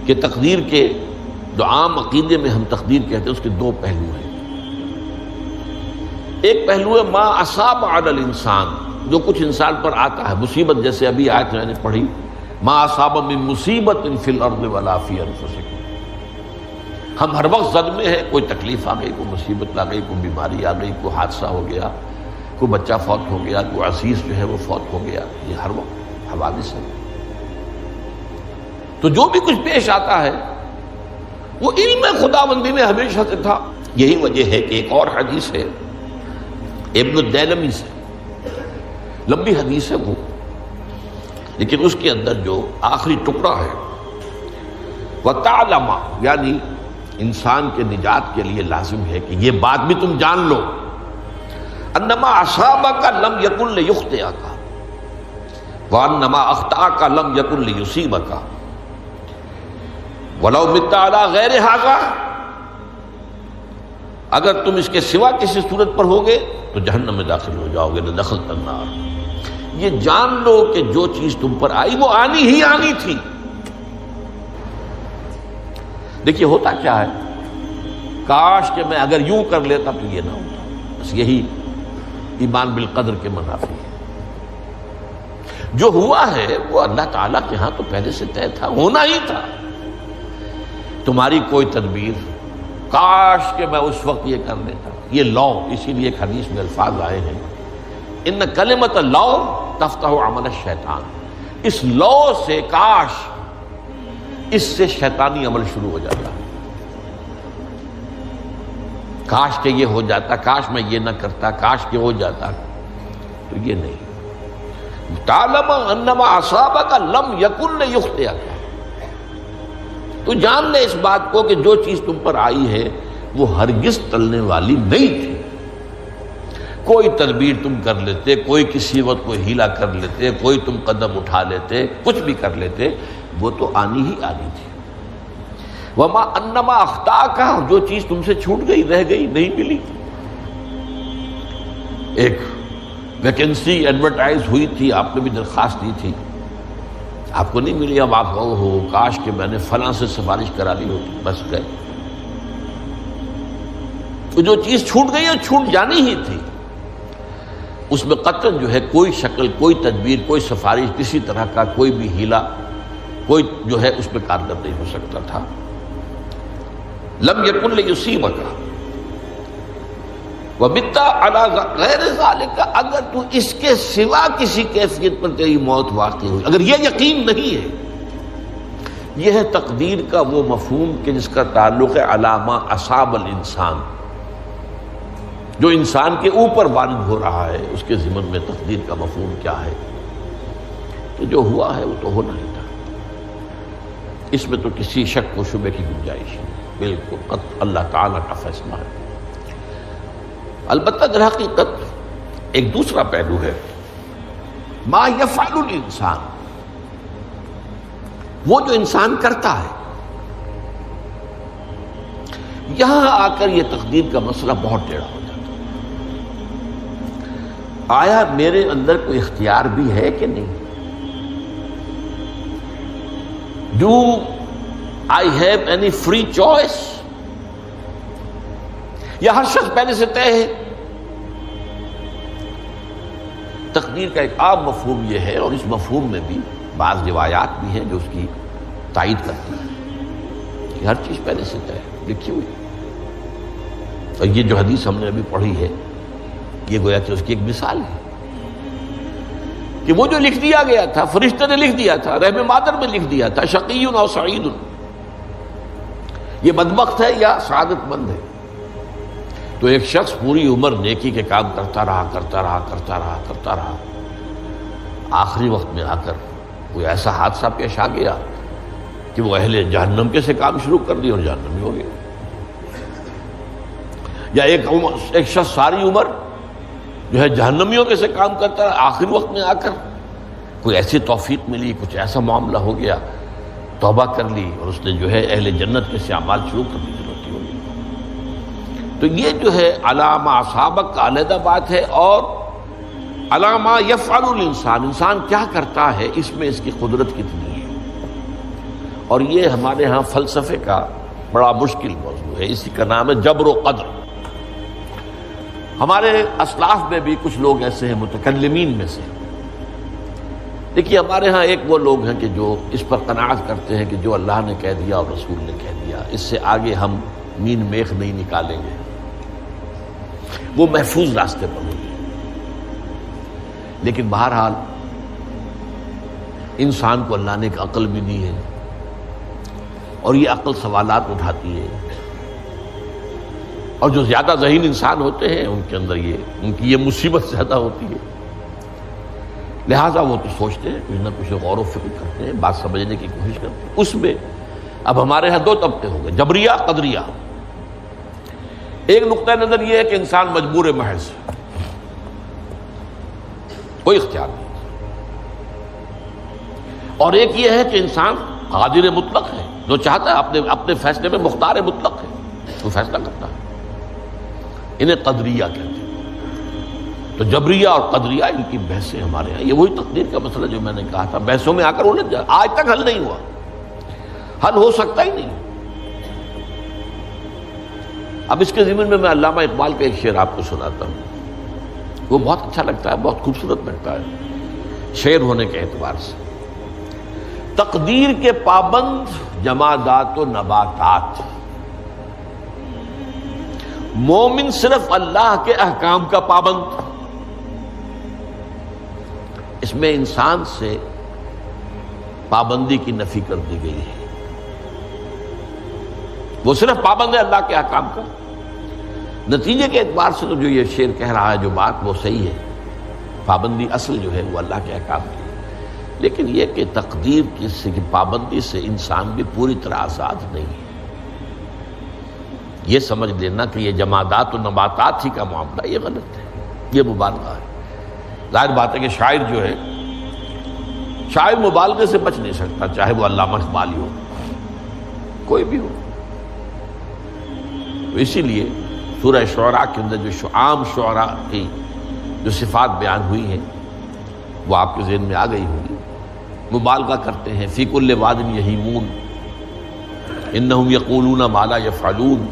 کہ تقدیر کے جو عام عقیدے میں ہم تقدیر کہتے ہیں اس کے دو پہلو ہیں. ایک پہلو ہے ما اصاب علی الانسان، جو کچھ انسان پر آتا ہے مصیبت، جیسے ابھی آیت میں نے پڑھی ما اصاب من مصیبت فی الارض ولا فی انفسکم. ہم ہر وقت صدمے ہیں، کوئی تکلیف آ گئی، کوئی مصیبت آ گئی، کوئی بیماری آ گئی، کوئی حادثہ ہو گیا، کوئی بچہ فوت ہو گیا، کوئی عزیز جو ہے وہ فوت ہو گیا، یہ ہر وقت حوادث ہے. تو جو بھی کچھ پیش آتا ہے وہ علم خداوندی میں ہمیشہ سے تھا. یہی وجہ ہے کہ ایک اور حدیث ہے ابن الدیلمی سے، لمبی حدیث ہے وہ، لیکن اس کے اندر جو آخری ٹکڑا ہے وَتَعْلَمَ، یعنی انسان کے نجات کے لیے لازم ہے کہ یہ بات بھی تم جان لو انما اصابک لم یکن لیخطئک وانما اخطاک لم یکن لیصیبک ولو مت علی غیر ھذا. اگر تم اس کے سوا کسی صورت پر ہوگے تو جہنم میں داخل ہو جاؤ گے، لدخلت النار. یہ جان لو کہ جو چیز تم پر آئی وہ آنی ہی آنی تھی. دیکھیے ہوتا کیا ہے، کاش کہ میں اگر یوں کر لیتا تو یہ نہ ہوتا. بس یہی ایمان بالقدر کے منافی ہے. جو ہوا ہے وہ اللہ تعالیٰ کے ہاں تو پہلے سے طے تھا، ہونا ہی تھا. تمہاری کوئی تدبیر، کاش کہ میں اس وقت یہ کر لیتا. یہ لو، اسی لیے ایک حدیث میں الفاظ آئے ہیں ان کلمۃ لو تفتح عمل الشیطان. اس لو سے، کاش، اس سے شیطانی عمل شروع ہو جاتا ہے. کاش کہ یہ ہو جاتا، کاش میں یہ نہ کرتا، کاش کہ ہو جاتا. تو یہ نہیں. تعلم انما اصابک لم یکن لیخطئک. تو جان لے اس بات کو کہ جو چیز تم پر آئی ہے وہ ہرگز ٹلنے والی نہیں تھی. کوئی تدبیر تم کر لیتے، کوئی کسی وقت کوئی ہیلا کر لیتے، کوئی تم قدم اٹھا لیتے، کچھ بھی کر لیتے، وہ تو آنی ہی آنی تھی. وما انما اخطاک، جو چیز تم سے چھوٹ گئی، رہ گئی، نہیں ملی. ایک ویکنسی ایڈورٹائز ہوئی تھی، آپ نے بھی درخواست دی تھی، آپ کو نہیں ملی. اب آپ کہو ہو کاش کہ میں نے فلاں سے سفارش کرا لی ہوتی، بس گئے. تو جو چیز چھوٹ گئی وہ چھوٹ جانی ہی تھی. اس میں قطعاً جو ہے کوئی شکل، کوئی تدبیر، کوئی سفارش، کسی طرح کا کوئی بھی ہیلا، کوئی جو ہے اس پہ کارگر نہیں ہو سکتا تھا. لم یکن لیصیبک ومت علی غیر ذالک. اگر تو اس کے سوا کسی کیفیت پر تیری موت واقع ہوئی، اگر یہ یقین نہیں ہے، یہ ہے تقدیر کا وہ مفہوم کہ جس کا تعلق ہے علی ما اصاب الانسان. جو انسان کے اوپر وارد ہو رہا ہے اس کے ضمن میں تقدیر کا مفہوم کیا ہے. تو جو ہوا ہے وہ تو ہونا ہی تھا. اس میں تو کسی شک و شبے کی گنجائش نہیں. بالکل قطع اللہ تعالیٰ کا فیصلہ ہے. البتہ در حقیقت ایک دوسرا پہلو ہے ما یفعل الانسان، وہ جو انسان کرتا ہے. یہاں آ کر یہ تقدیر کا مسئلہ بہت ٹیڑھا ہو جاتا ہے. آیا میرے اندر کوئی اختیار بھی ہے کہ نہیں؟ Do I have any free choice? یا ہر شخص پہلے سے طے ہے؟ تقدیر کا ایک عام مفہوم یہ ہے، اور اس مفہوم میں بھی بعض روایات بھی ہیں جو اس کی تائید کرتی ہیں کہ ہر چیز پہلے سے طے ہے، لکھی ہوئی. اور یہ جو حدیث ہم نے ابھی پڑھی ہے یہ گویا کہ اس کی ایک مثال ہے کہ وہ جو لکھ دیا گیا تھا، فرشتے نے لکھ دیا تھا، رحم مادر میں لکھ دیا تھا، شقی او سعید، یہ بدبخت ہے یا سعادت مند ہے. تو ایک شخص پوری عمر نیکی کے کام کرتا رہا، آخری وقت میں آ کر کوئی ایسا حادثہ پیش آ گیا کہ وہ اہل جہنم کے سے کام شروع کر دی اور جہنمی ہو گیا. یا ایک شخص ساری عمر جو ہے جہنمیوں کے سے کام کرتا رہا، آخری وقت میں آ کر کوئی ایسی توفیق ملی، کچھ ایسا معاملہ ہو گیا، توبہ کر لی اور اس نے جو ہے اہل جنت کے سے اعمال شروع کر دی، جنتی ہو گئی. تو یہ جو ہے علامہ اصابک کا علیحدہ بات ہے، اور علامہ یفعل الانسان، انسان کیا کرتا ہے اس میں اس کی قدرت کتنی ہے. اور یہ ہمارے ہاں فلسفے کا بڑا مشکل موضوع ہے، اسی کا نام ہے جبر و قدر۔ ہمارے اسلاف میں بھی کچھ لوگ ایسے ہیں متکلمین میں سے، دیکھیے ہمارے ہاں ایک وہ لوگ ہیں کہ جو اس پر قناعت کرتے ہیں کہ جو اللہ نے کہہ دیا اور رسول نے کہہ دیا، اس سے آگے ہم مین میخ نہیں نکالیں گے، وہ محفوظ راستے پر ہوں گے۔ لیکن بہرحال انسان کو اللہ نے ایک عقل بھی دی ہے، اور یہ عقل سوالات اٹھاتی ہے، اور جو زیادہ ذہین انسان ہوتے ہیں ان کے اندر ان کی یہ مصیبت زیادہ ہوتی ہے، لہٰذا وہ تو سوچتے ہیں، کچھ نہ کچھ غور و فکر کرتے ہیں، بات سمجھنے کی کوشش کرتے ہیں۔ اس میں اب ہمارے ہاں دو طبقے ہو گئے، جبریہ قدریہ۔ ایک نقطہ نظر یہ ہے کہ انسان مجبور محض، کوئی اختیار نہیں، اور ایک یہ ہے کہ انسان قادر مطلق ہے، جو چاہتا ہے اپنے فیصلے میں مختار مطلق ہے، وہ فیصلہ کرتا ہے۔ انہیں قدریہ کہتے ہیں۔ تو جبریہ اور قدریہ ان کی بحثیں ہمارے ہیں، یہ وہی تقدیر کا مسئلہ جو میں نے کہا تھا، بحثوں میں آ کر الجھ جائے، آج تک حل نہیں ہوا، حل ہو سکتا ہی نہیں۔ اب اس کے ضمن میں علامہ اقبال کا ایک شعر آپ کو سناتا ہوں، وہ بہت اچھا لگتا ہے، بہت خوبصورت لگتا ہے شعر ہونے کے اعتبار سے۔ تقدیر کے پابند جمادات و نباتات، مومن صرف اللہ کے احکام کا پابند۔ اس میں انسان سے پابندی کی نفی کر دی گئی ہے، وہ صرف پابند ہے اللہ کے احکام کا۔ نتیجے کے اعتبار سے تو جو یہ شعر کہہ رہا ہے، جو بات وہ صحیح ہے، پابندی اصل جو ہے وہ اللہ کے احکام کی ہے، لیکن یہ کہ تقدیر کی پابندی سے انسان بھی پوری طرح آزاد نہیں ہے۔ یہ سمجھ لینا کہ یہ جمادات و نباتات ہی کا معاملہ، یہ غلط ہے، یہ مبالغہ ہے۔ ظاہر بات ہے کہ شاعر جو ہے، شاعر مبالغے سے بچ نہیں سکتا، چاہے وہ علامہ اقبال ہو، کوئی بھی ہو۔ تو اسی لیے سورہ شعراء کے اندر جو عام شعراء کی جو صفات بیان ہوئی ہیں وہ آپ کے ذہن میں آ گئی ہوگی۔ مبالغہ کرتے ہیں، فی کل واد یہیمون انہم یقولون ما لا یفعلون،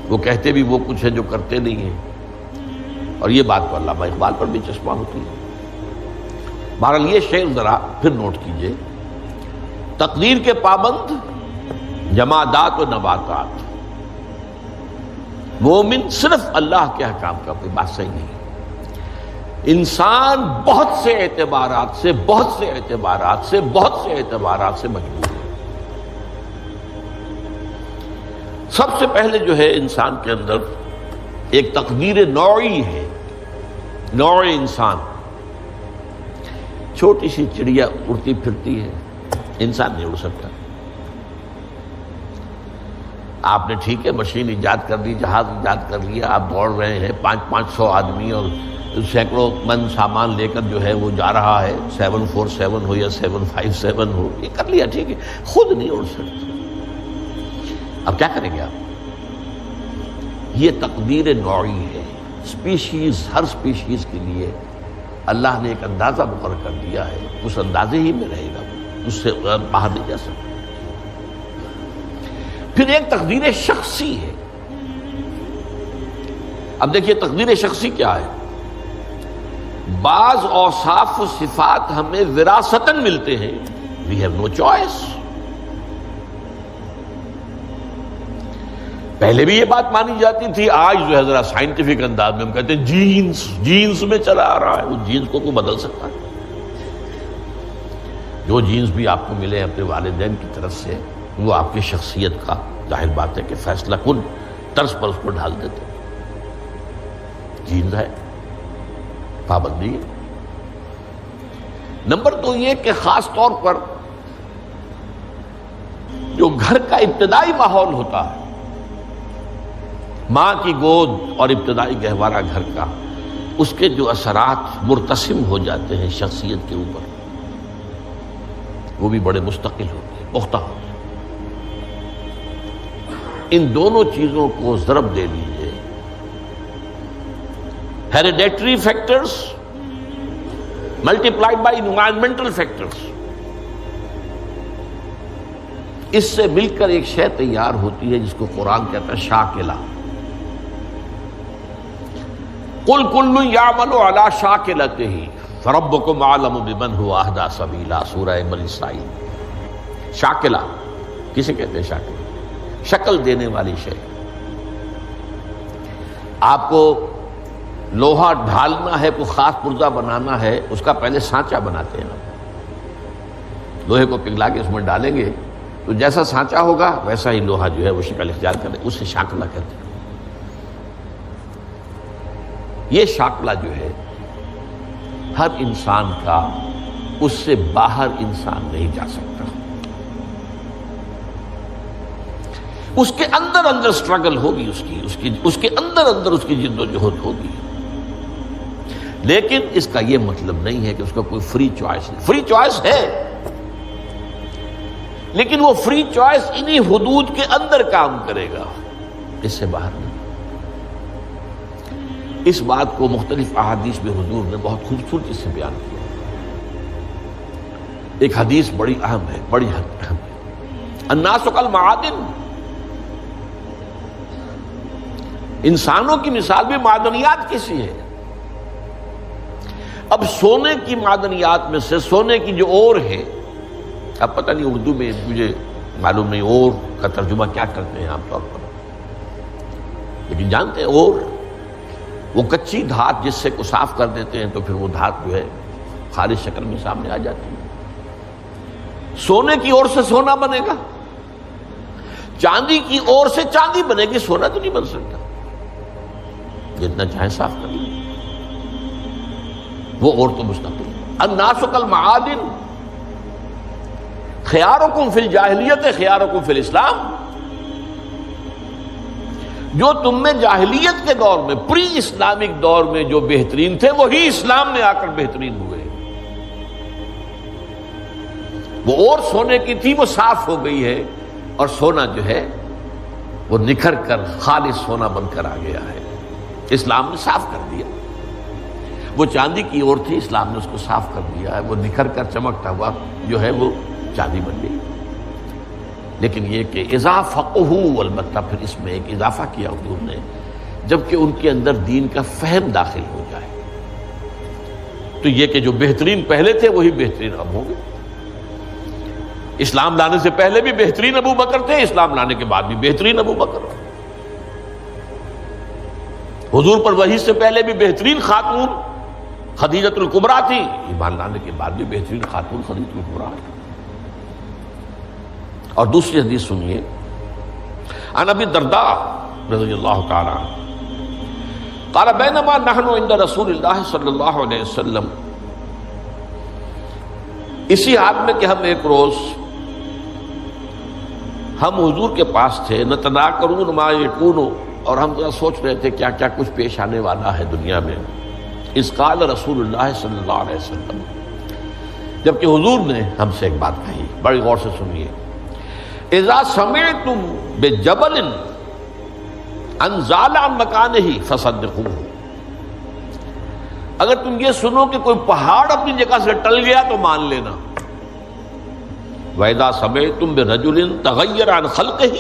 وہ کہتے بھی وہ کچھ ہے جو کرتے نہیں ہیں، اور یہ بات تو علامہ اقبال پر بھی چشمہ ہوتی ہے۔ بہرحال یہ شعر ذرا پھر نوٹ کیجئے، تقدیر کے پابند جمادات و نباتات، مومن صرف اللہ کے احکام کا، کوئی بات صحیح نہیں۔ انسان بہت سے اعتبارات سے مجبور ہے۔ سب سے پہلے جو ہے انسان کے اندر ایک تقدیر نوعی ہے، نوع انسان۔ چھوٹی سی چڑیا اڑتی پھرتی ہے، انسان نہیں اڑ سکتا۔ آپ نے ٹھیک ہے مشین ایجاد کر دی، جہاز ایجاد کر لیا، آپ دوڑ رہے ہیں، 500 آدمی اور سینکڑوں من سامان لے کر جو ہے وہ جا رہا ہے، 747 ہو یا 757 ہو، یہ کر لیا ٹھیک ہے، خود نہیں اڑ سکتا۔ اب کیا کریں گے آپ؟ یہ تقدیر نوعی ہے، سپیشیز، ہر سپیشیز کے لیے اللہ نے ایک اندازہ مقرر کر دیا ہے، اس اندازے ہی میں رہے گا، اس سے باہر نہیں جا سکتا۔ پھر ایک تقدیر شخصی ہے۔ اب دیکھیے تقدیر شخصی کیا ہے؟ بعض اوصاف و صفات ہمیں وراثتاً ملتے ہیں، we have no choice۔ پہلے بھی یہ بات مانی جاتی تھی، آج جو ہے ذرا سائنٹیفک انداز میں ہم کہتے ہیں جینز میں چلا آ رہا ہے، وہ جینز کو کوئی بدل سکتا ہے؟ جو جینز بھی آپ کو ملے اپنے والدین کی طرف سے، وہ آپ کی شخصیت کا ظاہر بات ہے کہ فیصلہ کن طرز پر اس کو ڈھال دیتے۔ جینز ہے، پابندی ہے۔ نمبر 2 یہ کہ خاص طور پر جو گھر کا ابتدائی ماحول ہوتا ہے، ماں کی گود اور ابتدائی گہوارہ گھر کا، اس کے جو اثرات مرتسم ہو جاتے ہیں شخصیت کے اوپر، وہ بھی بڑے مستقل ہوتے ہیں، پختہ ہوتے ہیں۔ ان دونوں چیزوں کو ضرب دے لیجئے، hereditary factors multiplied by environmental factors, اس سے مل کر ایک شے تیار ہوتی ہے جس کو قرآن کہتا ہے شاکلہ. قل کل یعمل علی شاکلتہ فربکم اعلم بمن هو اہدی سبیلا، سورہ بنی اسرائیل. شاکلہ کسے کہتے ہیں؟ شاکلہ شکل دینے والی شے. آپ کو لوہا ڈھالنا ہے، کوئی خاص پرزہ بنانا ہے، اس کا پہلے سانچہ بناتے ہیں. لوہے کو پگھلا کے اس میں ڈالیں گے تو جیسا سانچہ ہوگا ویسا ہی لوہا جو ہے وہ شکل اختیار کرے، اسے شاکلہ کہتے ہیں. یہ شاکلہ جو ہے ہر انسان کا، اس سے باہر انسان نہیں جا سکتا. اس کے اندر اندر سٹرگل ہوگی، اس کے اندر اس کی جد و جہد ہوگی. لیکن اس کا یہ مطلب نہیں ہے کہ اس کا کوئی فری چوائس نہیں. فری چوائس ہے، لیکن وہ فری چوائس انہی حدود کے اندر کام کرے گا، اس سے باہر نہیں. اس بات کو مختلف احادیث میں حضور نے بہت خوبصورتی سے بیان کیا. ایک حدیث بڑی اہم ہے، بڑی اہم ہے. الناس کالمعادن، انسانوں کی مثال بھی معدنیات کی سی ہے. اب سونے کی معدنیات میں سے سونے کی جو اور ہے، اب پتہ نہیں اردو میں مجھے معلوم نہیں اور کا ترجمہ کیا کرتے ہیں عام طور پر، لیکن جانتے ہیں اور وہ کچی دھات جس سے کو صاف کر دیتے ہیں تو پھر وہ دھات جو ہے خالص شکل میں سامنے آ جاتی ہے. سونے کی اور سے سونا بنے گا، چاندی کی اور سے چاندی بنے گی، سونا تو نہیں بن سکتا. جتنا چاہے صاف کر لیں، وہ اور تو مستقل. الناس کالمعادن خیارکم فی الجاہلیت خیارکم فی الاسلام. جو تم میں جاہلیت کے دور میں، پری اسلامک دور میں جو بہترین تھے، وہی اسلام میں آ کر بہترین ہوئے. وہ اور سونے کی تھی، وہ صاف ہو گئی ہے، اور سونا جو ہے وہ نکھر کر خالص سونا بن کر آ گیا ہے. اسلام نے صاف کر دیا. وہ چاندی کی اور تھی، اسلام نے اس کو صاف کر دیا ہے، وہ نکھر کر چمکتا ہوا جو ہے وہ چاندی بن گئی. لیکن یہ کہ اذا فقہوا، البتہ پھر اس میں ایک اضافہ کیا حضور نے، جبکہ ان کے اندر دین کا فہم داخل ہو جائے تو یہ کہ جو بہترین پہلے تھے وہی بہترین اب ہوں گے. اسلام لانے سے پہلے بھی بہترین ابو بکر تھے، اسلام لانے کے بعد بھی بہترین ابو بکر. حضور پر وحی سے پہلے بھی بہترین خاتون خدیجۃ الکبریٰ تھی، ایمان لانے کے بعد بھی بہترین خاتون خدیجۃ الکبریٰ تھی. اور دوسری حدیث سنیے، عن ابی الدرداء رضی اللہ تعالی عنہ قال بینما نحن عند رسول اللہ صلی اللہ علیہ وسلم، اسی حال میں کہ ہم ایک روز ہم حضور کے پاس تھے، نتناکرون ما یکون، اور ہم ذرا سوچ رہے تھے کیا کیا کچھ پیش آنے والا ہے دنیا میں. اذ قال رسول اللہ صلی اللہ علیہ وسلم، جبکہ حضور نے ہم سے ایک بات کہی، بڑی غور سے سنیے. اذا سمعتم بجبل انزال عن مکانہ فصدقوہ، اگر تم یہ سنو کہ کوئی پہاڑ اپنی جگہ سے ٹل گیا تو مان لینا. وَإِذَا سَمِعْتُمْ بِرَجُلٍ تَغَيَّرَ عَنْ خَلْقِهِ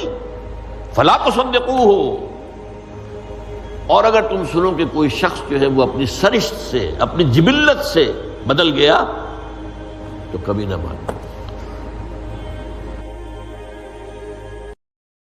فَلَا تُصَدِّقُوهُ، اور اگر تم سنو کہ کوئی شخص جو ہے وہ اپنی سرشت سے، اپنی جبلت سے بدل گیا تو کبھی نہ مانو.